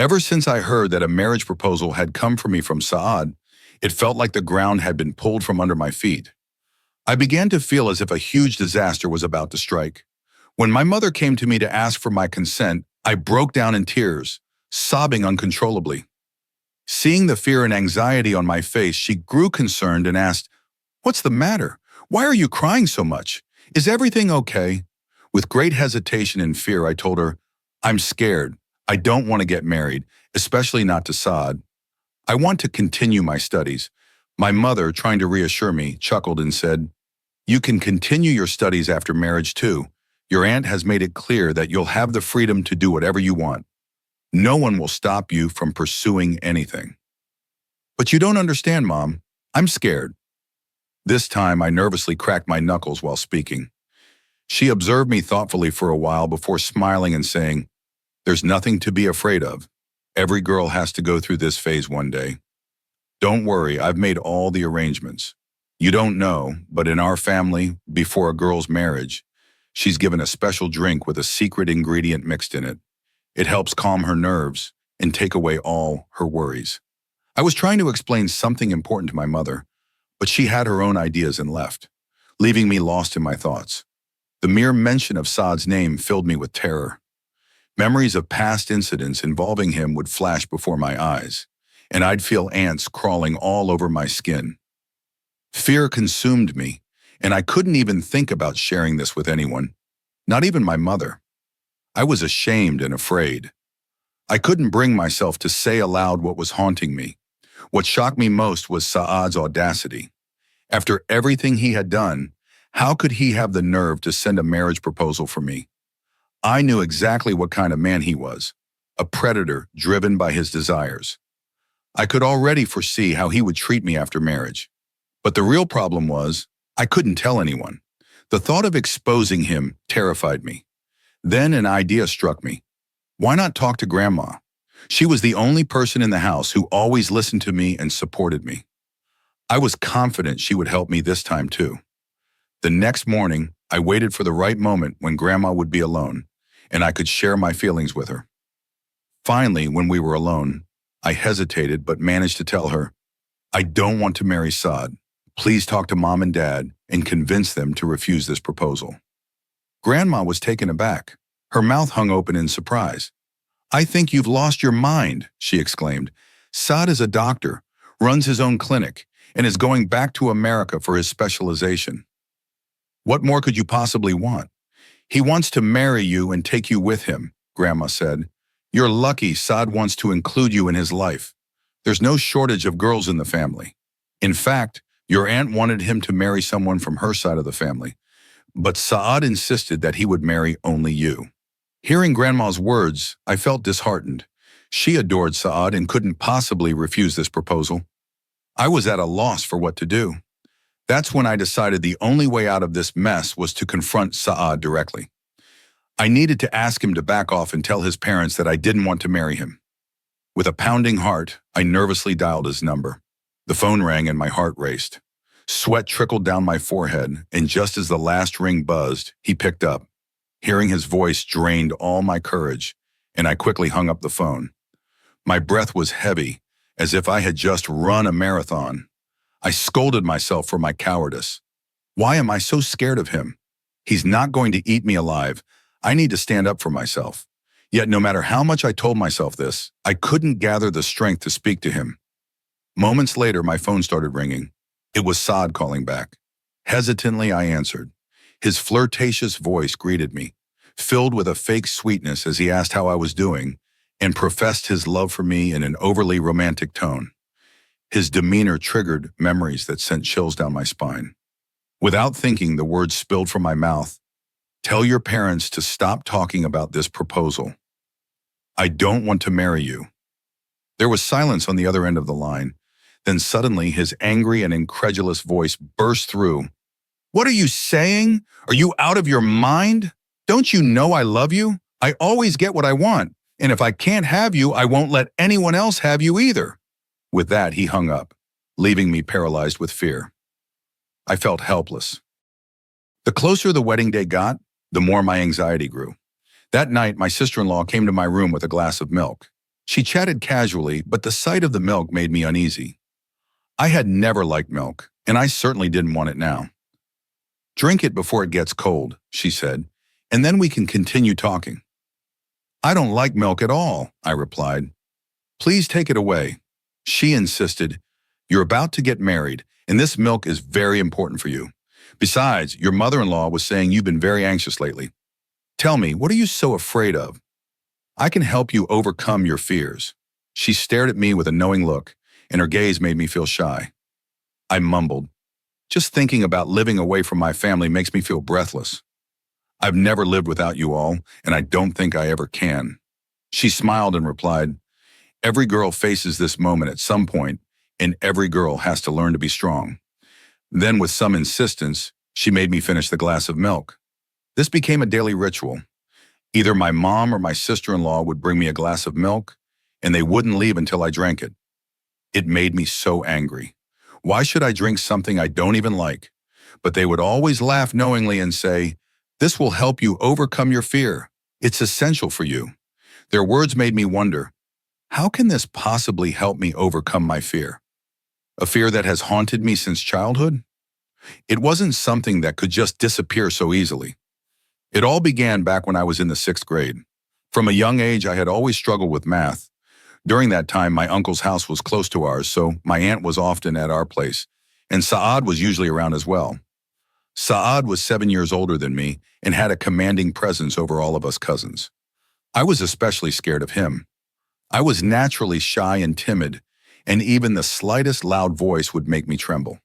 Ever since I heard that a marriage proposal had come for me from Saad, it felt like the ground had been pulled from under my feet. I began to feel as if a huge disaster was about to strike. When my mother came to me to ask for my consent, I broke down in tears, sobbing uncontrollably. Seeing the fear and anxiety on my face, she grew concerned and asked, "What's the matter? Why are you crying so much? Is everything okay?" With great hesitation and fear, I told her, "I'm scared. I don't want to get married, especially not to Saad. I want to continue my studies." My mother, trying to reassure me, chuckled and said, "You can continue your studies after marriage too. Your aunt has made it clear that you'll have the freedom to do whatever you want. No one will stop you from pursuing anything." "But you don't understand, Mom. I'm scared." This time, I nervously cracked my knuckles while speaking. She observed me thoughtfully for a while before smiling and saying, "There's nothing to be afraid of. Every girl has to go through this phase one day. Don't worry, I've made all the arrangements. You don't know, but in our family, before a girl's marriage, she's given a special drink with a secret ingredient mixed in it. It helps calm her nerves and take away all her worries." I was trying to explain something important to my mother, but she had her own ideas and left, leaving me lost in my thoughts. The mere mention of Saad's name filled me with terror. Memories of past incidents involving him would flash before my eyes, and I'd feel ants crawling all over my skin. Fear consumed me, and I couldn't even think about sharing this with anyone, not even my mother. I was ashamed and afraid. I couldn't bring myself to say aloud what was haunting me. What shocked me most was Saad's audacity. After everything he had done, how could he have the nerve to send a marriage proposal for me? I knew exactly what kind of man he was, a predator driven by his desires. I could already foresee how he would treat me after marriage. But the real problem was, I couldn't tell anyone. The thought of exposing him terrified me. Then an idea struck me. Why not talk to Grandma? She was the only person in the house who always listened to me and supported me. I was confident she would help me this time too. The next morning, I waited for the right moment when Grandma would be alone, and I could share my feelings with her. Finally, when we were alone, I hesitated but managed to tell her, "I don't want to marry Saad. Please talk to Mom and Dad and convince them to refuse this proposal." Grandma was taken aback. Her mouth hung open in surprise. "I think you've lost your mind," she exclaimed. "Saad is a doctor, runs his own clinic, and is going back to America for his specialization. What more could you possibly want? He wants to marry you and take you with him," Grandma said. "You're lucky Saad wants to include you in his life. There's no shortage of girls in the family. In fact, your aunt wanted him to marry someone from her side of the family, but Saad insisted that he would marry only you." Hearing Grandma's words, I felt disheartened. She adored Saad and couldn't possibly refuse this proposal. I was at a loss for what to do. That's when I decided the only way out of this mess was to confront Saad directly. I needed to ask him to back off and tell his parents that I didn't want to marry him. With a pounding heart, I nervously dialed his number. The phone rang and my heart raced. Sweat trickled down my forehead, and just as the last ring buzzed, he picked up. Hearing his voice drained all my courage, and I quickly hung up the phone. My breath was heavy, as if I had just run a marathon. I scolded myself for my cowardice. Why am I so scared of him? He's not going to eat me alive. I need to stand up for myself. Yet no matter how much I told myself this, I couldn't gather the strength to speak to him. Moments later, my phone started ringing. It was Saad calling back. Hesitantly, I answered. His flirtatious voice greeted me, filled with a fake sweetness as he asked how I was doing, and professed his love for me in an overly romantic tone. His demeanor triggered memories that sent chills down my spine. Without thinking, the words spilled from my mouth. "Tell your parents to stop talking about this proposal. I don't want to marry you." There was silence on the other end of the line. Then suddenly, his angry and incredulous voice burst through. "What are you saying? Are you out of your mind? Don't you know I love you? I always get what I want, and if I can't have you, I won't let anyone else have you either." With that, he hung up, leaving me paralyzed with fear. I felt helpless. The closer the wedding day got, the more my anxiety grew. That night, my sister-in-law came to my room with a glass of milk. She chatted casually, but the sight of the milk made me uneasy. I had never liked milk, and I certainly didn't want it now. Drink it before it gets cold, she said, and then we can continue talking. I don't like milk at all, I replied. Please take it away. She insisted, you're about to get married, and this milk is very important for you. Besides, your mother-in-law was saying you've been very anxious lately. Tell me, what are you so afraid of? I can help you overcome your fears. She stared at me with a knowing look, and her gaze made me feel shy. I mumbled, just thinking about living away from my family makes me feel breathless. I've never lived without you all, and I don't think I ever can. She smiled and replied, every girl faces this moment at some point, and every girl has to learn to be strong. Then, with some insistence, she made me finish the glass of milk. This became a daily ritual. Either my mom or my sister-in-law would bring me a glass of milk, and they wouldn't leave until I drank it. It made me so angry. Why should I drink something I don't even like? But they would always laugh knowingly and say, this will help you overcome your fear. It's essential for you. Their words made me wonder, how can this possibly help me overcome my fear? A fear that has haunted me since childhood? It wasn't something that could just disappear so easily. It all began back when I was in the 6th grade. From a young age, I had always struggled with math. During that time, my uncle's house was close to ours, so my aunt was often at our place, and Saad was usually around as well. Saad was 7 years older than me and had a commanding presence over all of us cousins. I was especially scared of him. I was naturally shy and timid, and even the slightest loud voice would make me tremble.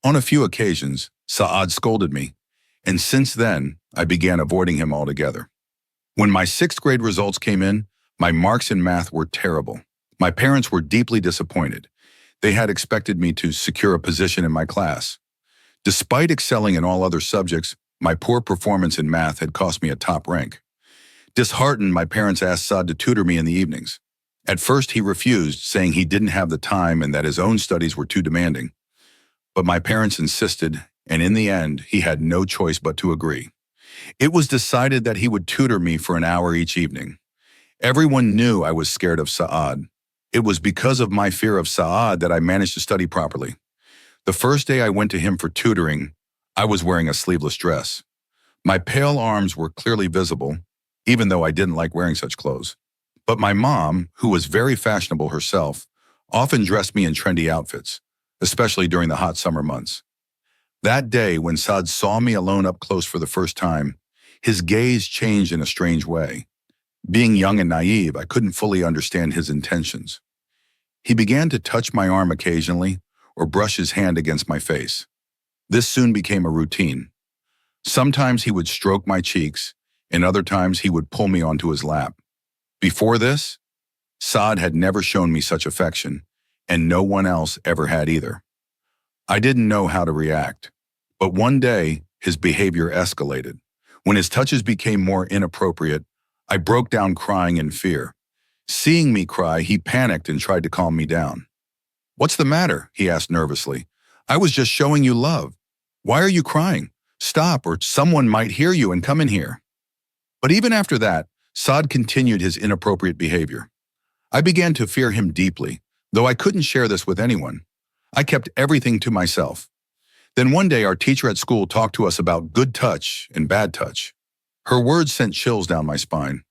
On a few occasions, Saad scolded me, and since then, I began avoiding him altogether. When my 6th grade results came in, my marks in math were terrible. My parents were deeply disappointed. They had expected me to secure a position in my class. Despite excelling in all other subjects, my poor performance in math had cost me a top rank. Disheartened, my parents asked Saad to tutor me in the evenings. At first, he refused, saying he didn't have the time and that his own studies were too demanding. But my parents insisted, and in the end, he had no choice but to agree. It was decided that he would tutor me for an hour each evening. Everyone knew I was scared of Saad. It was because of my fear of Saad that I managed to study properly. The first day I went to him for tutoring, I was wearing a sleeveless dress. My pale arms were clearly visible, even though I didn't like wearing such clothes. But my mom, who was very fashionable herself, often dressed me in trendy outfits, especially during the hot summer months. That day, when Saad saw me alone up close for the first time, his gaze changed in a strange way. Being young and naive, I couldn't fully understand his intentions. He began to touch my arm occasionally or brush his hand against my face. This soon became a routine. Sometimes he would stroke my cheeks, and other times he would pull me onto his lap. Before this, Saad had never shown me such affection, and no one else ever had either. I didn't know how to react, but one day his behavior escalated. When his touches became more inappropriate, I broke down crying in fear. Seeing me cry, he panicked and tried to calm me down. What's the matter? He asked nervously. I was just showing you love. Why are you crying? Stop, or someone might hear you and come in here. But even after that, Saad continued his inappropriate behavior. I began to fear him deeply, though I couldn't share this with anyone. I kept everything to myself. Then one day our teacher at school talked to us about good touch and bad touch. Her words sent chills down my spine.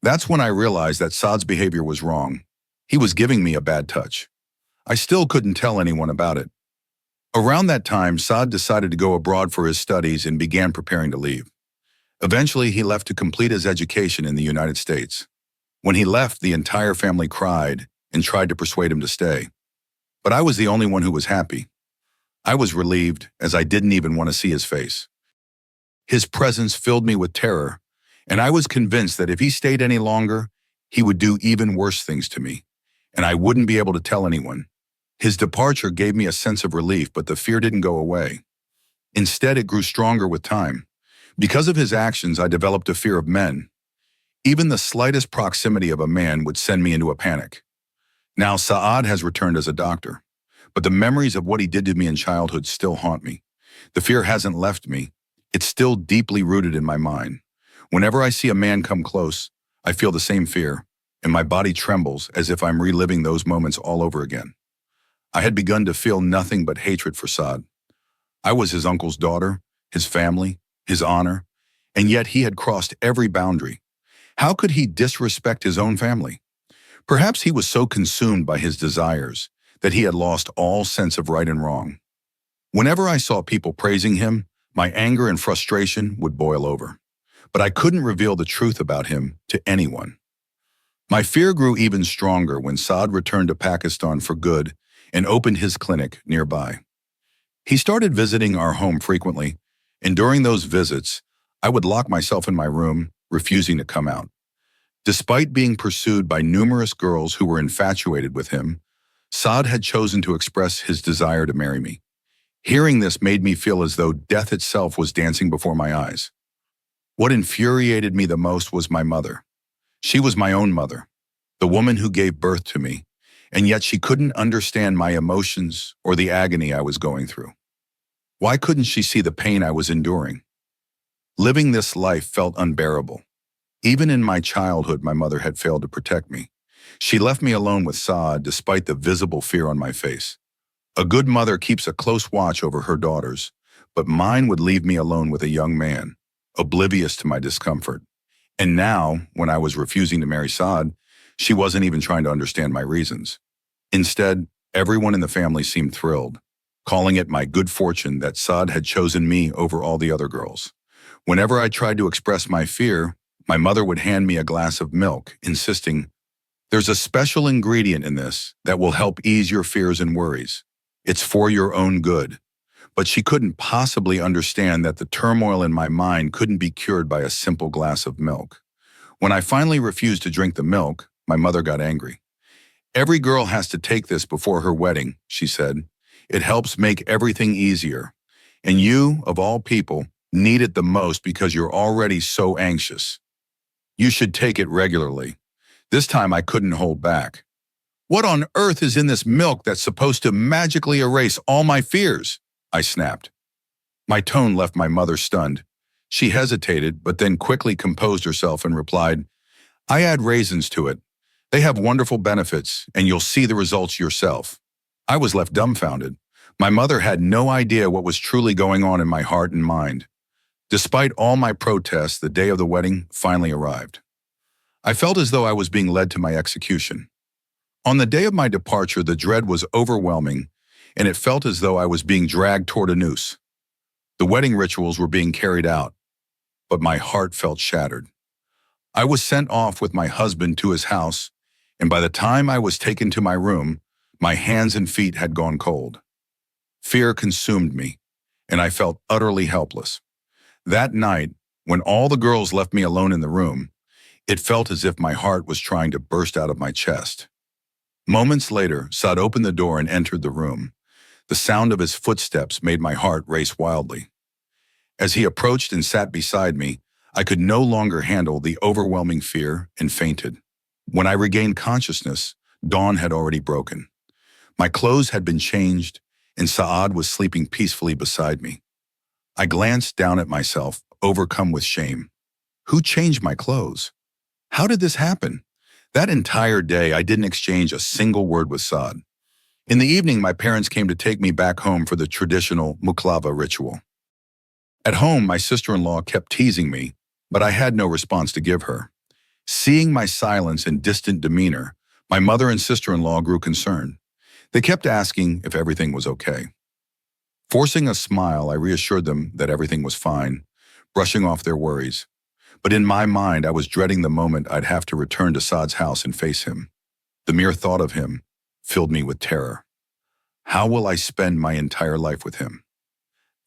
That's when I realized that Saad's behavior was wrong. He was giving me a bad touch. I still couldn't tell anyone about it. Around that time, Saad decided to go abroad for his studies and began preparing to leave. Eventually, he left to complete his education in the United States. When he left, the entire family cried and tried to persuade him to stay. But I was the only one who was happy. I was relieved, as I didn't even want to see his face. His presence filled me with terror, and I was convinced that if he stayed any longer, he would do even worse things to me, and I wouldn't be able to tell anyone. His departure gave me a sense of relief, but the fear didn't go away. Instead, it grew stronger with time. Because of his actions, I developed a fear of men. Even the slightest proximity of a man would send me into a panic. Now, Saad has returned as a doctor, but the memories of what he did to me in childhood still haunt me. The fear hasn't left me. It's still deeply rooted in my mind. Whenever I see a man come close, I feel the same fear. and my body trembles as if I'm reliving those moments all over again. I had begun to feel nothing but hatred for Saad. I was his uncle's daughter, his family, his honor, and yet he had crossed every boundary. How could he disrespect his own family? Perhaps he was so consumed by his desires that he had lost all sense of right and wrong. Whenever I saw people praising him, my anger and frustration would boil over. But I couldn't reveal the truth about him to anyone. My fear grew even stronger when Saad returned to Pakistan for good and opened his clinic nearby. He started visiting our home frequently, and during those visits, I would lock myself in my room, refusing to come out. Despite being pursued by numerous girls who were infatuated with him, Saad had chosen to express his desire to marry me. Hearing this made me feel as though death itself was dancing before my eyes. What infuriated me the most was my mother. She was my own mother, the woman who gave birth to me, and yet she couldn't understand my emotions or the agony I was going through. Why couldn't she see the pain I was enduring? Living this life felt unbearable. Even in my childhood, my mother had failed to protect me. She left me alone with Saad despite the visible fear on my face. A good mother keeps a close watch over her daughters, but mine would leave me alone with a young man, oblivious to my discomfort. And now, when I was refusing to marry Saad, she wasn't even trying to understand my reasons. Instead, everyone in the family seemed thrilled, calling it my good fortune that Saad had chosen me over all the other girls. Whenever I tried to express my fear, my mother would hand me a glass of milk, insisting, "There's a special ingredient in this that will help ease your fears and worries. It's for your own good." But she couldn't possibly understand that the turmoil in my mind couldn't be cured by a simple glass of milk. When I finally refused to drink the milk, my mother got angry. "Every girl has to take this before her wedding," she said. "It helps make everything easier. And you, of all people, need it the most because you're already so anxious. You should take it regularly." This time I couldn't hold back. "What on earth is in this milk that's supposed to magically erase all my fears?" I snapped. My tone left my mother stunned. She hesitated, but then quickly composed herself and replied, "I add raisins to it. They have wonderful benefits, and you'll see the results yourself." I was left dumbfounded. My mother had no idea what was truly going on in my heart and mind. Despite all my protests, the day of the wedding finally arrived. I felt as though I was being led to my execution. On the day of my departure, the dread was overwhelming, and it felt as though I was being dragged toward a noose. The wedding rituals were being carried out, but my heart felt shattered. I was sent off with my husband to his house, and by the time I was taken to my room, my hands and feet had gone cold. Fear consumed me, and I felt utterly helpless. That night, when all the girls left me alone in the room, it felt as if my heart was trying to burst out of my chest. Moments later, Saad opened the door and entered the room. The sound of his footsteps made my heart race wildly. As he approached and sat beside me, I could no longer handle the overwhelming fear and fainted. When I regained consciousness, dawn had already broken. My clothes had been changed, and Saad was sleeping peacefully beside me. I glanced down at myself, overcome with shame. Who changed my clothes? How did this happen? That entire day, I didn't exchange a single word with Saad. In the evening, my parents came to take me back home for the traditional muklava ritual. At home, my sister-in-law kept teasing me, but I had no response to give her. Seeing my silence and distant demeanor, my mother and sister-in-law grew concerned. They kept asking if everything was okay. Forcing a smile, I reassured them that everything was fine, brushing off their worries. But in my mind, I was dreading the moment I'd have to return to Saad's house and face him. The mere thought of him filled me with terror. How will I spend my entire life with him?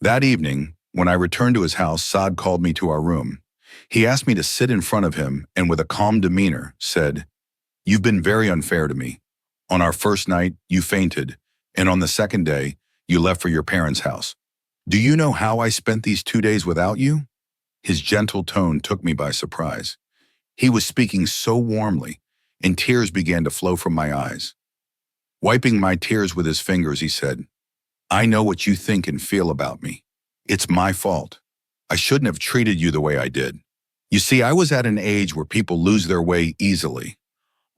That evening, when I returned to his house, Saad called me to our room. He asked me to sit in front of him and with a calm demeanor said, "You've been very unfair to me. On our first night, you fainted, and on the second day, you left for your parents' house. Do you know how I spent these 2 days without you?" His gentle tone took me by surprise. He was speaking so warmly, and tears began to flow from my eyes. Wiping my tears with his fingers, he said, "I know what you think and feel about me. It's my fault. I shouldn't have treated you the way I did. You see, I was at an age where people lose their way easily.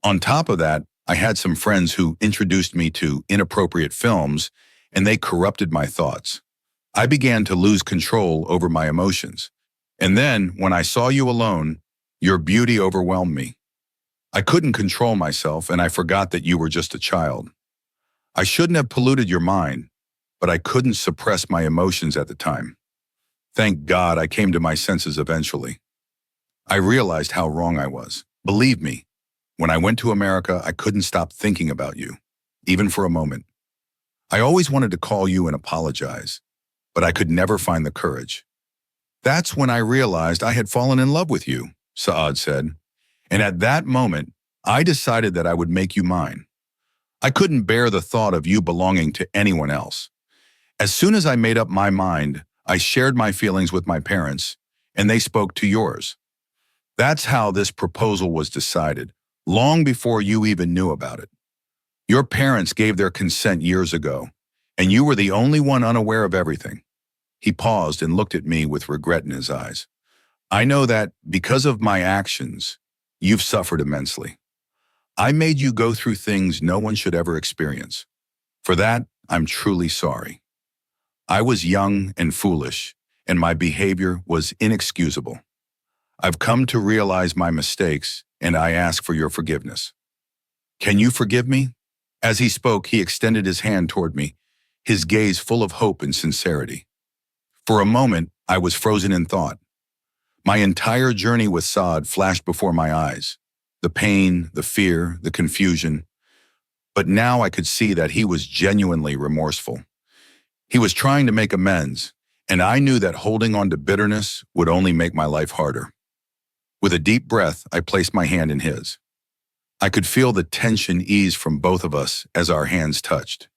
On top of that, I had some friends who introduced me to inappropriate films, and they corrupted my thoughts. I began to lose control over my emotions. And then, when I saw you alone, your beauty overwhelmed me. I couldn't control myself, and I forgot that you were just a child. I shouldn't have polluted your mind, but I couldn't suppress my emotions at the time. Thank God I came to my senses eventually. I realized how wrong I was. Believe me, when I went to America, I couldn't stop thinking about you, even for a moment. I always wanted to call you and apologize, but I could never find the courage. That's when I realized I had fallen in love with you, Saad said. And at that moment, I decided that I would make you mine. I couldn't bear the thought of you belonging to anyone else. As soon as I made up my mind, I shared my feelings with my parents, and they spoke to yours. That's how this proposal was decided, long before you even knew about it. Your parents gave their consent years ago, and you were the only one unaware of everything. He paused and looked at me with regret in his eyes. I know that, because of my actions, you've suffered immensely. I made you go through things no one should ever experience. For that, I'm truly sorry. I was young and foolish, and my behavior was inexcusable. I've come to realize my mistakes, and I ask for your forgiveness. Can you forgive me? As he spoke, he extended his hand toward me, his gaze full of hope and sincerity. For a moment, I was frozen in thought. My entire journey with Saad flashed before my eyes. The pain, the fear, the confusion. But now I could see that he was genuinely remorseful. He was trying to make amends, and I knew that holding on to bitterness would only make my life harder. With a deep breath, I placed my hand in his. I could feel the tension ease from both of us as our hands touched.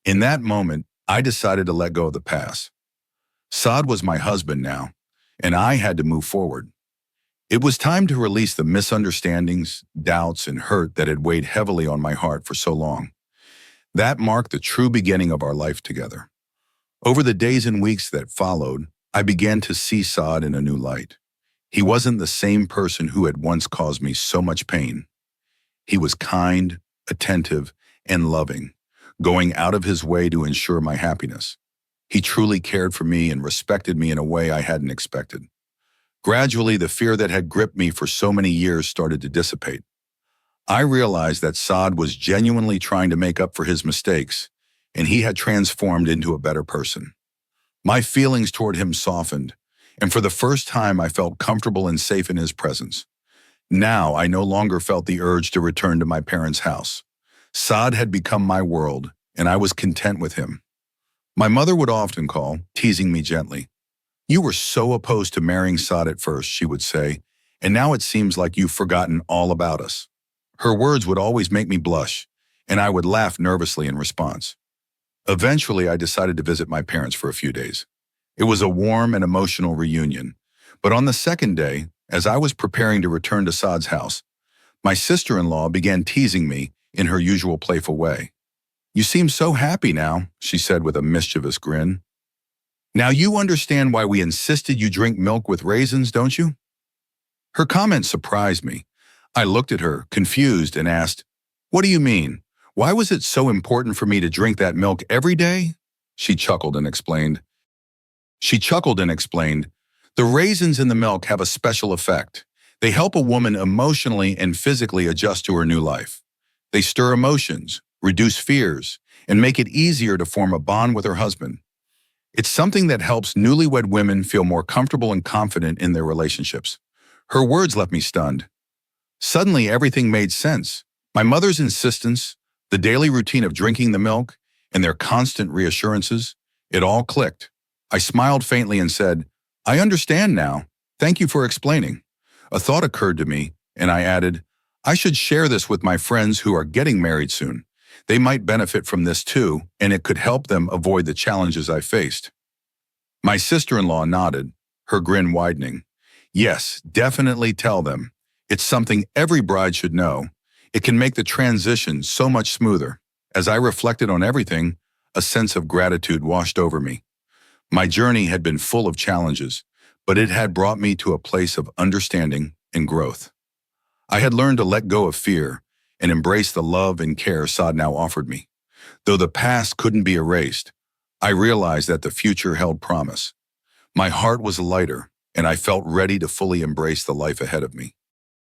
In that moment, I decided to let go of the past. Saad was my husband now, and I had to move forward. It was time to release the misunderstandings, doubts, and hurt that had weighed heavily on my heart for so long. That marked the true beginning of our life together. Over the days and weeks that followed, I began to see Saad in a new light. He wasn't the same person who had once caused me so much pain. He was kind, attentive, and loving, going out of his way to ensure my happiness. He truly cared for me and respected me in a way I hadn't expected. Gradually, the fear that had gripped me for so many years started to dissipate. I realized that Saad was genuinely trying to make up for his mistakes, and he had transformed into a better person. My feelings toward him softened, and for the first time I felt comfortable and safe in his presence. Now I no longer felt the urge to return to my parents' house. Saad had become my world, and I was content with him. My mother would often call, teasing me gently. "You were so opposed to marrying Saad at first," she would say, "and now it seems like you've forgotten all about us." Her words would always make me blush, and I would laugh nervously in response. Eventually, I decided to visit my parents for a few days. It was a warm and emotional reunion, but on the second day, as I was preparing to return to Saad's house, my sister-in-law began teasing me in her usual playful way. "You seem so happy now," she said with a mischievous grin. "Now you understand why we insisted you drink milk with raisins, don't you?" Her comment surprised me. I looked at her, confused, and asked, "What do you mean? Why was it so important for me to drink that milk every day?" She chuckled and explained. "The raisins in the milk have a special effect. They help a woman emotionally and physically adjust to her new life. They stir emotions, reduce fears, and make it easier to form a bond with her husband. It's something that helps newlywed women feel more comfortable and confident in their relationships." Her words left me stunned. Suddenly, everything made sense. My mother's insistence, the daily routine of drinking the milk, and their constant reassurances, it all clicked. I smiled faintly and said, "I understand now. Thank you for explaining." A thought occurred to me, and I added, "I should share this with my friends who are getting married soon. They might benefit from this too, and it could help them avoid the challenges I faced." My sister-in-law nodded, her grin widening. "Yes, definitely tell them. It's something every bride should know. It can make the transition so much smoother." As I reflected on everything, a sense of gratitude washed over me. My journey had been full of challenges, but it had brought me to a place of understanding and growth. I had learned to let go of fear and embrace the love and care Saad now offered me. Though the past couldn't be erased, I realized that the future held promise. My heart was lighter, and I felt ready to fully embrace the life ahead of me.